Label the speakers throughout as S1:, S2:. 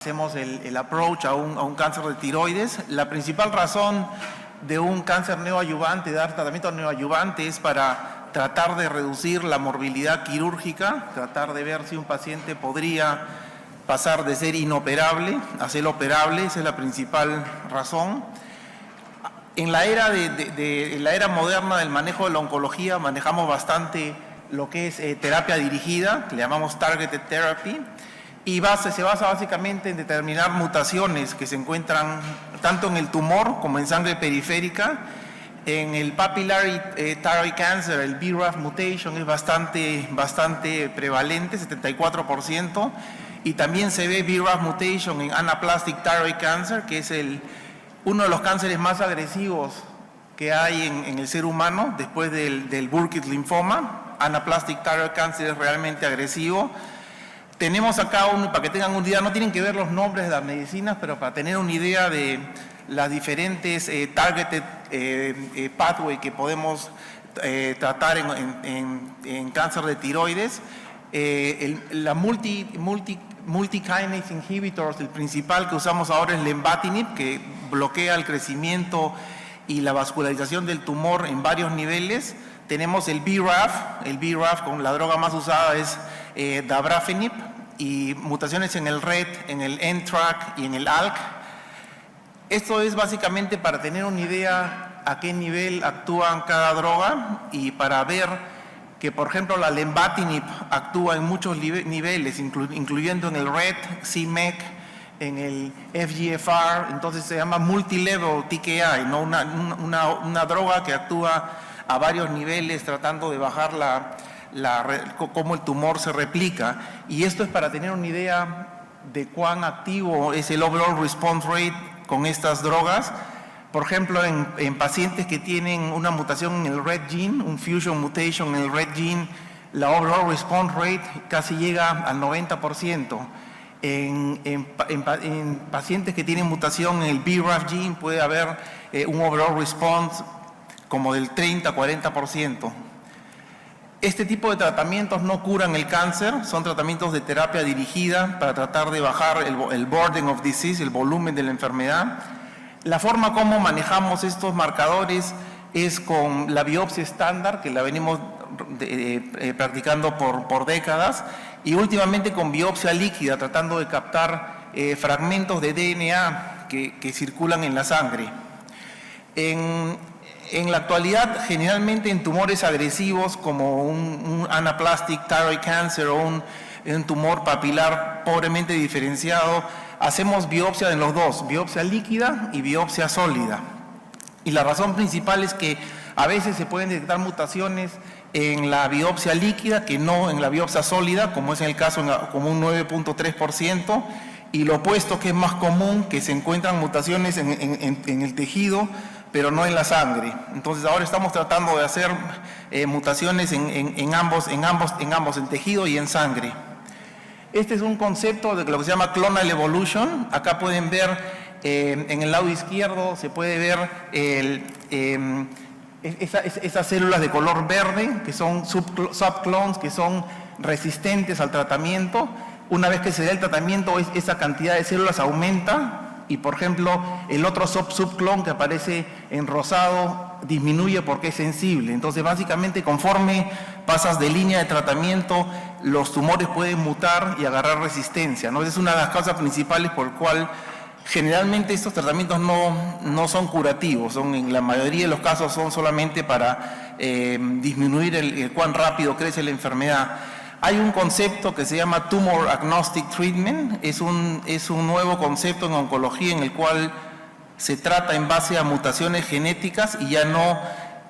S1: Hacemos el approach a un cáncer de tiroides. La principal razón de un cáncer neoadyuvante, de dar tratamiento neoadyuvante, es para tratar de reducir la morbilidad quirúrgica, tratar de ver si un paciente podría pasar de ser inoperable a ser operable. Esa es la principal razón. En la era, en la era moderna del manejo de la oncología manejamos bastante lo que es terapia dirigida, que le llamamos targeted therapy, y se basa básicamente en determinar mutaciones que se encuentran tanto en el tumor como en sangre periférica. En el papillary thyroid cancer, el BRAF mutation es bastante prevalente, 74%, y también se ve BRAF mutation en anaplastic thyroid cancer, que es uno de los cánceres más agresivos que hay en el ser humano después del Burkitt linfoma. Anaplastic thyroid cancer es realmente agresivo. Tenemos acá, para que tengan una idea, no tienen que ver los nombres de las medicinas, pero para tener una idea de las diferentes targeted pathway que podemos tratar en cáncer de tiroides. La multi-kinase inhibitors, el principal que usamos ahora es lenvatinib, que bloquea el crecimiento y la vascularización del tumor en varios niveles. Tenemos el BRAF, con la droga más usada es dabrafenib, y mutaciones en el RET, en el NTRK y en el ALK. Esto es básicamente para tener una idea a qué nivel actúan cada droga y para ver que, por ejemplo, la lenvatinib actúa en muchos niveles, incluyendo en el RET, c-MET, en el FGFR. Entonces se llama multilevel TKI, ¿no? Una droga que actúa a varios niveles tratando de bajar cómo el tumor se replica. Y esto es para tener una idea de cuán activo es el overall response rate con estas drogas. Por ejemplo, en pacientes que tienen una mutación en el RET gene, un fusion mutation en el RET gene, la overall response rate casi llega al 90%. En pacientes que tienen mutación en el BRAF gene puede haber un overall response como del 30-40%. Este tipo de tratamientos no curan el cáncer, son tratamientos de terapia dirigida para tratar de bajar el burden of disease, el volumen de la enfermedad. La forma como manejamos estos marcadores es con la biopsia estándar, que la venimos practicando por décadas, y últimamente con biopsia líquida, tratando de captar fragmentos de DNA que circulan en la sangre. En la actualidad, generalmente en tumores agresivos como un anaplastic thyroid cancer o un tumor papilar pobremente diferenciado, hacemos biopsia en los dos, biopsia líquida y biopsia sólida. Y la razón principal es que a veces se pueden detectar mutaciones en la biopsia líquida que no en la biopsia sólida, como es en el caso como un 9.3%, y lo opuesto, que es más común, que se encuentran mutaciones en el tejido, pero no en la sangre. Entonces ahora estamos tratando de hacer mutaciones en ambos, en tejido y en sangre. Este es un concepto de lo que se llama clonal evolution. Acá pueden ver, en el lado izquierdo se puede ver esas células de color verde, que son subclones, que son resistentes al tratamiento. Una vez que se da el tratamiento, esa cantidad de células aumenta. Y, por ejemplo, el otro subclon que aparece en rosado disminuye porque es sensible. Entonces, básicamente, conforme pasas de línea de tratamiento, los tumores pueden mutar y agarrar resistencia, ¿no? Esa es una de las causas principales por la cual generalmente estos tratamientos no son curativos. En la mayoría de los casos son solamente para disminuir el cuán rápido crece la enfermedad. Hay un concepto que se llama Tumor Agnostic Treatment, es un nuevo concepto en oncología en el cual se trata en base a mutaciones genéticas y ya no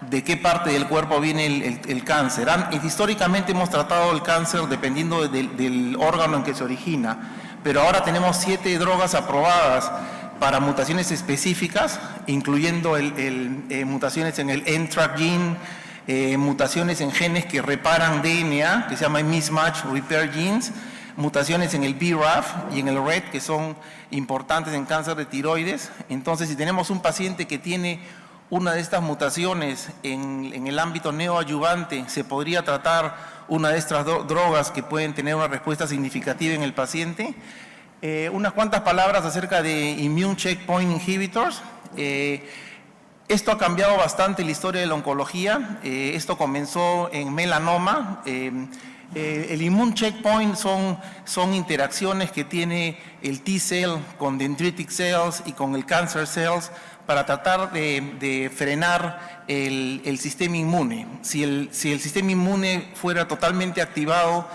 S1: de qué parte del cuerpo viene el cáncer. Históricamente hemos tratado el cáncer dependiendo del órgano en que se origina, pero ahora tenemos 7 drogas aprobadas para mutaciones específicas, incluyendo mutaciones en el NTRK gene, mutaciones en genes que reparan DNA, que se llama mismatch repair genes, mutaciones en el BRAF y en el RET, que son importantes en cáncer de tiroides. Entonces, si tenemos un paciente que tiene una de estas mutaciones en el ámbito neoadyuvante, se podría tratar una de estas drogas que pueden tener una respuesta significativa en el paciente. Unas cuantas palabras acerca de Immune Checkpoint Inhibitors. Esto ha cambiado bastante la historia de la oncología. Esto comenzó en melanoma. El Immune Checkpoint son interacciones que tiene el T-cell con dendritic cells y con el cancer cells para tratar de frenar el sistema inmune. Si el sistema inmune fuera totalmente activado,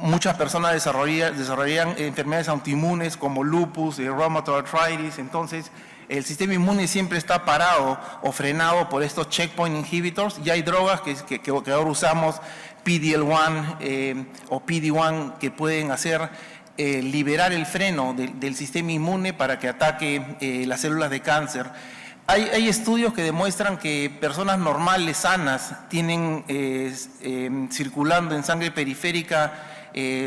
S1: muchas personas desarrollarían enfermedades autoinmunes como lupus, rheumatoid arthritis. Entonces, el sistema inmune siempre está parado o frenado por estos checkpoint inhibitors. Ya hay drogas que ahora usamos, PD-L1 o PD-1, que pueden hacer liberar el freno del sistema inmune para que ataque las células de cáncer. Hay estudios que demuestran que personas normales, sanas, tienen circulando en sangre periférica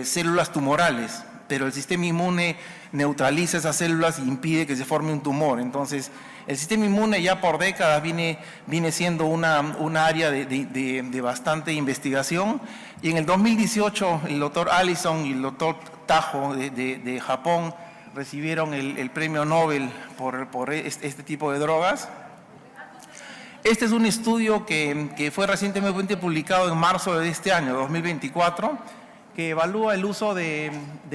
S1: células tumorales, pero el sistema inmune neutraliza esas células e impide que se forme un tumor. Entonces, el sistema inmune ya por décadas viene siendo una área de bastante investigación, y en el 2018 el doctor Allison y el doctor Tajo de Japón recibieron el premio Nobel por este tipo de drogas. Este es un estudio que fue recientemente publicado en marzo de este año, 2024, que evalúa el uso de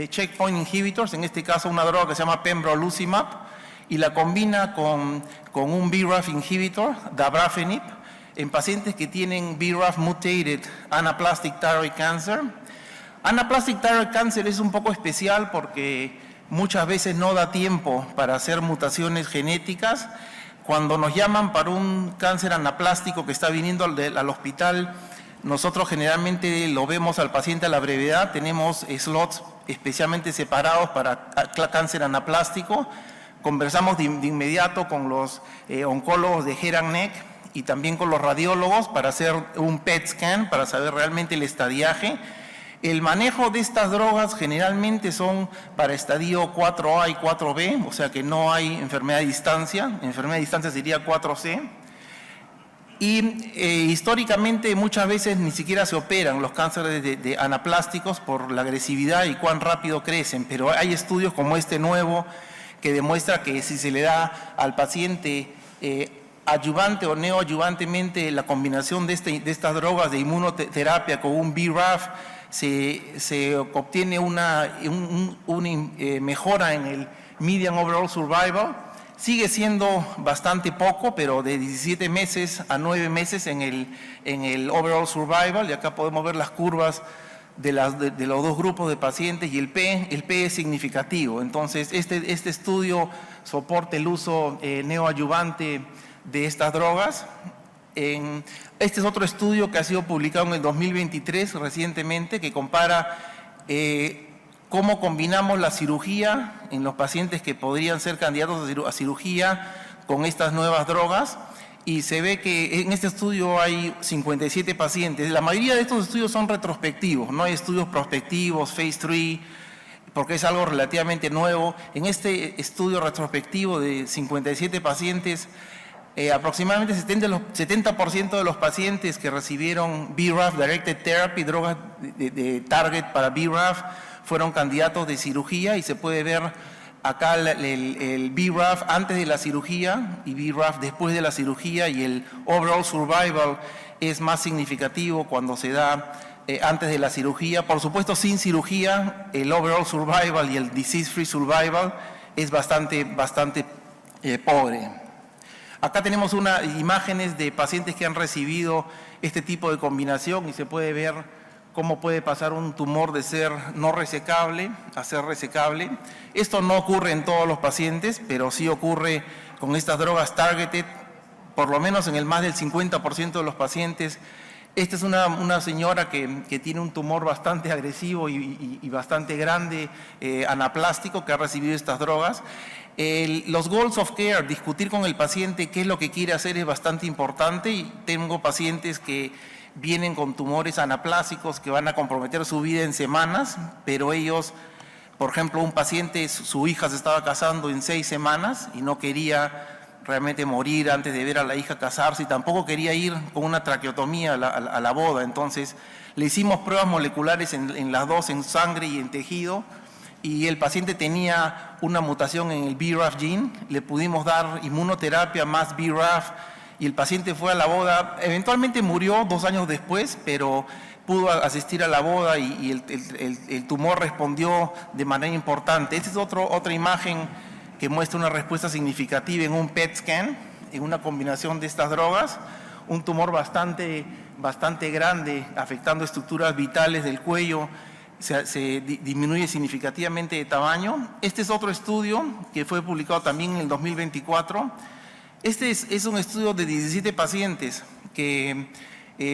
S1: checkpoint inhibitors, en este caso una droga que se llama pembrolizumab, y la combina con un BRAF inhibitor, dabrafenib, en pacientes que tienen BRAF mutated anaplastic thyroid cancer. Anaplastic thyroid cancer es un poco especial porque muchas veces no da tiempo para hacer mutaciones genéticas. Cuando nos llaman para un cáncer anaplástico que está viniendo al hospital, nosotros generalmente lo vemos al paciente a la brevedad. Tenemos slots especialmente separados para cáncer anaplástico. Conversamos de inmediato con los oncólogos de head and neck y también con los radiólogos para hacer un PET scan para saber realmente el estadiaje. El manejo de estas drogas generalmente son para estadio 4A y 4B, o sea que no hay enfermedad a distancia. Enfermedad a distancia sería 4C. Y históricamente muchas veces ni siquiera se operan los cánceres de anaplásticos por la agresividad y cuán rápido crecen, pero hay estudios como este nuevo que demuestra que si se le da al paciente adyuvante o neoadyuvantemente la combinación de estas drogas de inmunoterapia con un BRAF, se obtiene una mejora en el median overall survival. Sigue siendo bastante poco, pero de 17 meses a 9 meses en el overall survival, y acá podemos ver las curvas de los dos grupos de pacientes, y el P es significativo. Entonces, este estudio soporta el uso neoadyuvante de estas drogas. Este es otro estudio que ha sido publicado en el 2023 recientemente, que compara cómo combinamos la cirugía en los pacientes que podrían ser candidatos a cirugía con estas nuevas drogas, y se ve que en este estudio hay 57 pacientes. La mayoría de estos estudios son retrospectivos, no hay estudios prospectivos, phase 3, porque es algo relativamente nuevo. En este estudio retrospectivo de 57 pacientes, aproximadamente 70% de los pacientes que recibieron BRAF Directed Therapy, drogas de target para BRAF, fueron candidatos de cirugía, y se puede ver acá el BRAF antes de la cirugía y BRAF después de la cirugía, y el overall survival es más significativo cuando se da antes de la cirugía. Por supuesto, sin cirugía, el overall survival y el disease-free survival es bastante pobre. Acá tenemos imágenes de pacientes que han recibido este tipo de combinación, y se puede ver cómo puede pasar un tumor de ser no resecable a ser resecable. Esto no ocurre en todos los pacientes, pero sí ocurre con estas drogas targeted, por lo menos en el más del 50% de los pacientes. Esta es una señora que tiene un tumor bastante agresivo y bastante grande, anaplástico, que ha recibido estas drogas. Los goals of care, discutir con el paciente qué es lo que quiere hacer, es bastante importante, y tengo pacientes que vienen con tumores anaplásicos que van a comprometer su vida en semanas, pero ellos, por ejemplo, un paciente, su hija se estaba casando en 6 semanas y no quería realmente morir antes de ver a la hija casarse, y tampoco quería ir con una traqueotomía a la boda. Entonces le hicimos pruebas moleculares en las dos, en sangre y en tejido, y el paciente tenía una mutación en el BRAF gene, le pudimos dar inmunoterapia más BRAF y el paciente fue a la boda, eventualmente murió 2 años después, pero pudo asistir a la boda y el tumor respondió de manera importante. Esta es otra imagen que muestra una respuesta significativa en un PET scan, en una combinación de estas drogas, un tumor bastante grande, afectando estructuras vitales del cuello, se disminuye significativamente de tamaño. Este es otro estudio que fue publicado también en el 2024. Este es un estudio de 17 pacientes que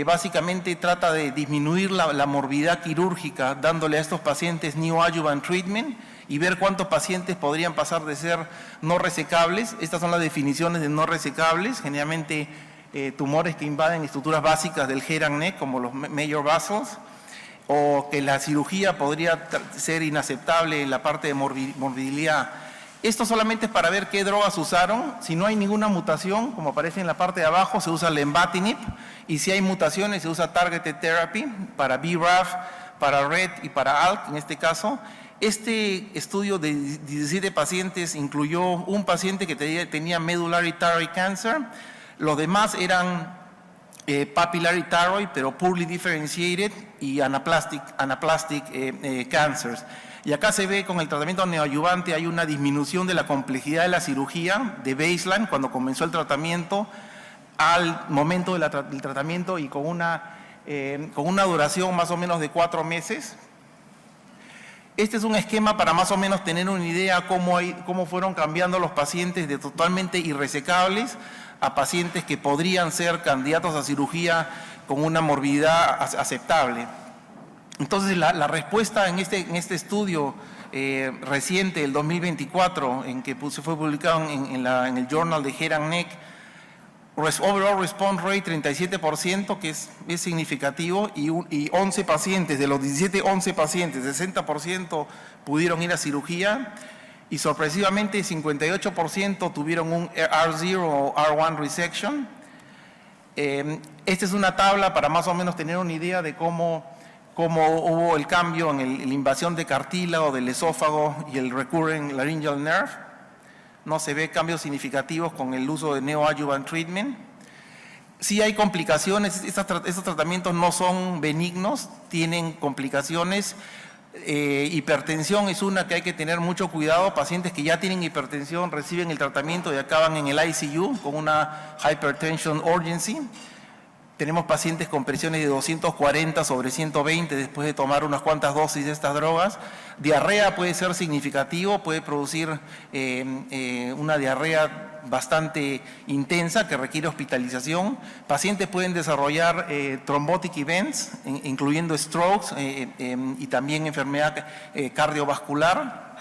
S1: básicamente trata de disminuir la morbidad quirúrgica, dándole a estos pacientes neoadjuvant treatment y ver cuántos pacientes podrían pasar de ser no resecables. Estas son las definiciones de no resecables, generalmente tumores que invaden estructuras básicas del head and neck, como los major vessels, o que la cirugía podría ser inaceptable en la parte de morbilidad. Esto solamente es para ver qué drogas usaron. Si no hay ninguna mutación, como aparece en la parte de abajo, se usa lenvatinib, y si hay mutaciones se usa targeted therapy para BRAF, para RET y para ALK en este caso. Este estudio de 17 pacientes incluyó un paciente que tenía medullary thyroid cancer, los demás eran papillary thyroid, pero poorly differentiated, y anaplastic cancers. Y acá se ve con el tratamiento neoadyuvante hay una disminución de la complejidad de la cirugía de baseline cuando comenzó el tratamiento al momento del tratamiento, y con una duración más o menos de 4 meses. Este es un esquema para más o menos tener una idea cómo fueron cambiando los pacientes de totalmente irresecables a pacientes que podrían ser candidatos a cirugía con una morbidad aceptable. Entonces, la respuesta en este estudio reciente, del 2024, en que fue publicado en el Journal de Head and Neck, overall response rate 37%, que es significativo, y 11 pacientes, de los 17, 11 pacientes, 60% pudieron ir a cirugía, y sorpresivamente 58% tuvieron un R0 o R1 resection. Esta es una tabla para más o menos tener una idea de cómo hubo el cambio en la invasión de cartílago del esófago y el recurrent laryngeal nerve. No se ve cambios significativos con el uso de neoadjuvant treatment. Sí hay complicaciones, estos tratamientos no son benignos, tienen complicaciones. Hipertensión es una que hay que tener mucho cuidado. Pacientes que ya tienen hipertensión reciben el tratamiento y acaban en el ICU con una hypertension urgency. Tenemos pacientes con presiones de 240 sobre 120 después de tomar unas cuantas dosis de estas drogas. Diarrea puede ser significativo, puede producir una diarrea bastante intensa que requiere hospitalización. Pacientes pueden desarrollar thrombotic events, incluyendo strokes y también enfermedad cardiovascular.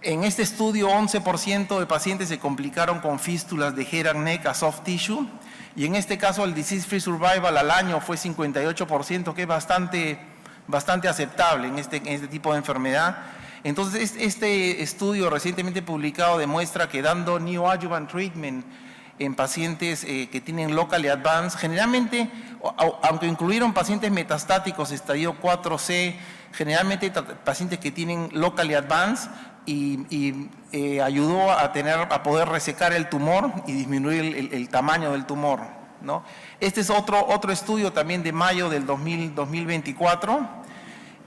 S1: En este estudio, 11% de pacientes se complicaron con fístulas de head and neck a soft tissue. Y en este caso el disease-free survival al año fue 58%, que es bastante aceptable en este tipo de enfermedad. Entonces, este estudio recientemente publicado demuestra que dando neoadjuvant treatment en pacientes que tienen locally advanced, generalmente, aunque incluyeron pacientes metastáticos estadio 4C, generalmente pacientes que tienen locally advanced, y ayudó a poder resecar el tumor y disminuir el tamaño del tumor, ¿no? Este es otro estudio también de mayo del 2024.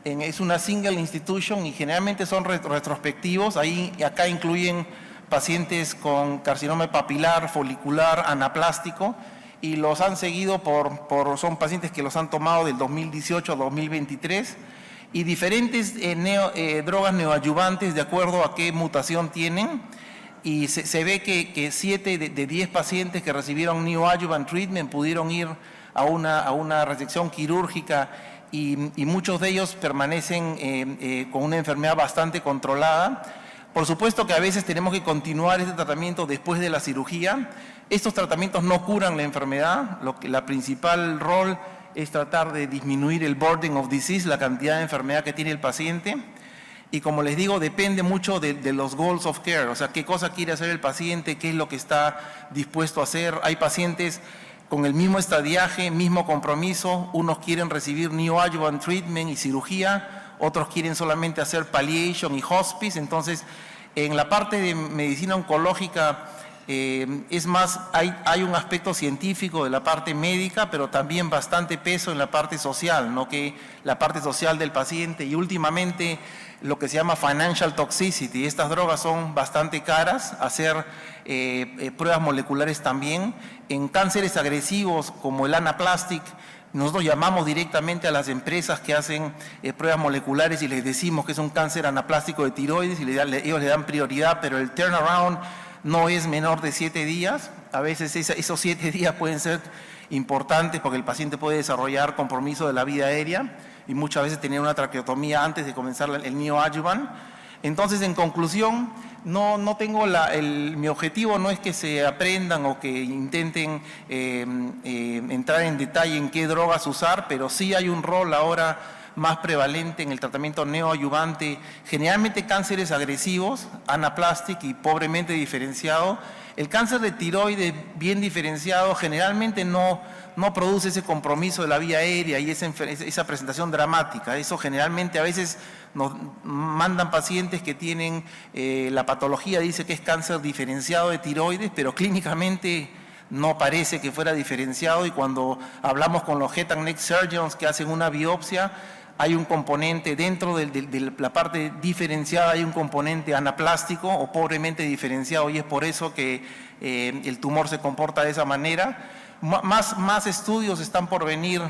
S1: Es una single institution y generalmente son retrospectivos. Acá incluyen pacientes con carcinoma papilar, folicular, anaplástico, y los han seguido son pacientes que los han tomado del 2018 a 2023. Y diferentes drogas neoadyuvantes de acuerdo a qué mutación tienen, y se ve que 7 de 10 pacientes que recibieron neoadjuvant treatment pudieron ir a una resección quirúrgica, y muchos de ellos permanecen con una enfermedad bastante controlada. Por supuesto que a veces tenemos que continuar este tratamiento después de la cirugía. Estos tratamientos no curan la enfermedad, la principal rol es tratar de disminuir el burden of disease, la cantidad de enfermedad que tiene el paciente. Y como les digo, depende mucho de los goals of care, o sea, qué cosa quiere hacer el paciente, qué es lo que está dispuesto a hacer. Hay pacientes con el mismo estadiaje, mismo compromiso, unos quieren recibir neoadjuvant treatment y cirugía, otros quieren solamente hacer palliation y hospice. Entonces, en la parte de medicina oncológica, es más, hay un aspecto científico de la parte médica, pero también bastante peso en la parte social, ¿no? Que la parte social del paciente, y últimamente lo que se llama financial toxicity. Estas drogas son bastante caras, hacer pruebas moleculares también. En cánceres agresivos como el anaplastic, nosotros llamamos directamente a las empresas que hacen pruebas moleculares y les decimos que es un cáncer anaplástico de tiroides y ellos le dan prioridad, pero el turnaround no es menor de 7 días. A veces esos 7 días pueden ser importantes porque el paciente puede desarrollar compromiso de la vida aérea y muchas veces tener una traqueotomía antes de comenzar el neoadjuvant. Entonces, en conclusión, no tengo mi objetivo no es que se aprendan o que intenten entrar en detalle en qué drogas usar, pero sí hay un rol ahora más prevalente en el tratamiento neoadyuvante, generalmente cánceres agresivos, anaplastic y pobremente diferenciado. El cáncer de tiroides bien diferenciado generalmente no produce ese compromiso de la vía aérea y esa presentación dramática. Eso generalmente a veces nos mandan pacientes que tienen la patología, dice que es cáncer diferenciado de tiroides, pero clínicamente no parece que fuera diferenciado, y cuando hablamos con los head and neck surgeons que hacen una biopsia, hay un componente dentro de la parte diferenciada, hay un componente anaplástico o pobremente diferenciado, y es por eso que el tumor se comporta de esa manera. Más estudios están por venir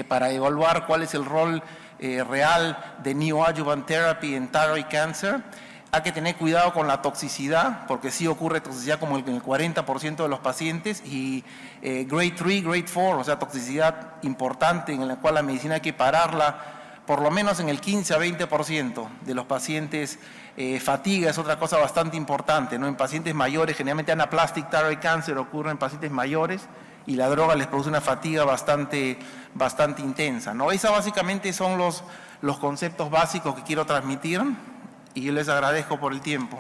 S1: para evaluar cuál es el rol real de neoadjuvant therapy en thyroid cancer. Hay que tener cuidado con la toxicidad, porque sí ocurre toxicidad como en el 40% de los pacientes, y grade 3, grade 4, o sea, toxicidad importante en la cual la medicina hay que pararla, por lo menos en el 15 a 20% de los pacientes. Fatiga es otra cosa bastante importante, ¿no? En pacientes mayores, generalmente anaplastic thyroid cancer ocurre en pacientes mayores, y la droga les produce una fatiga bastante intensa, ¿no? Esos básicamente son los conceptos básicos que quiero transmitir. Y yo les agradezco por el tiempo.